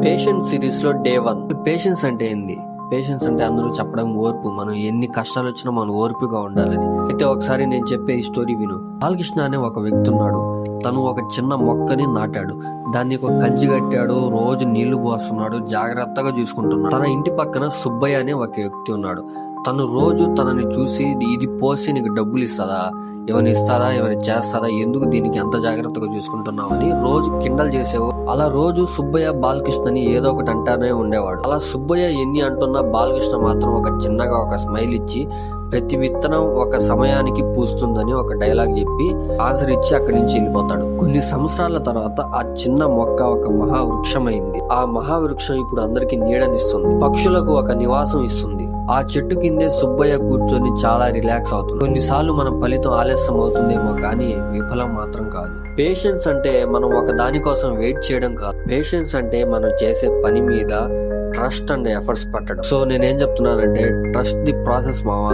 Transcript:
Patience series లో day 1. Patience అంటే ఏంది? పేషెన్స్ అంటే అందరూ చెప్పడం ఓర్పు. మనం ఎన్ని కష్టాలు వచ్చినా మనం ఓర్పుగా ఉండాలని. అయితే ఒకసారి నేను చెప్పే ఈ స్టోరీ విను. బాలకృష్ణ అనే ఒక వ్యక్తి ఉన్నాడు. తను ఒక చిన్న మొక్కని నాటాడు. దాన్ని ఒక కంచి కట్టాడు. రోజు నీళ్లు పోస్తున్నాడు. జాగ్రత్తగా చూసుకుంటున్నాడు. తన ఇంటి పక్కన సుబ్బయ్య అనే ఒక వ్యక్తి ఉన్నాడు. తను రోజు తనని చూసి ఇది పోసి నీకు డబ్బులు ఇస్తుందా, ఏమైనా ఇస్తారా, ఏమైనా చేస్తారా, ఎందుకు దీనికి ఎంత జాగ్రత్తగా చూసుకుంటున్నావు అని రోజు కిండల్ చేసేవాడు. అలా రోజు సుబ్బయ్య బాలకృష్ణని ఏదో ఒకటి అంటానే ఉండేవాడు. అలా సుబ్బయ్య ఎన్ని అంటున్నా బాలకృష్ణ మాత్రం ఒక చిన్నగా ఒక స్మైల్ ఇచ్చి ప్రతి విత్తనం ఒక సమయానికి పూస్తుందని ఒక డైలాగ్ చెప్పి ఆన్సర్ ఇచ్చి అక్కడి నుంచి వెళ్ళిపోతాడు. కొన్ని సంవత్సరాల తర్వాత ఆ చిన్న మొక్క ఒక మహావృక్షమైంది. ఆ మహావృక్షం ఇప్పుడు అందరికి నీడనిస్తుంది, పక్షులకు ఒక నివాసం ఇస్తుంది. ఆ చెట్టు కిందే సుబ్బయ్య కూర్చొని చాలా రిలాక్స్ అవుతుంది. కొన్నిసార్లు మన ఫలితం ఆలస్యం అవుతుందేమో కానీ విఫలం మాత్రం కాదు. పేషెన్స్ అంటే మనం ఒక దాని కోసం వెయిట్ చేయడం కాదు. పేషెన్స్ అంటే మనం చేసే పని మీద ట్రస్ట్ అండ్ ఎఫర్ట్స్ పెట్టడం. సో నేనేం చెప్తున్నానంటే ట్రస్ట్ ది ప్రాసెస్ మావా.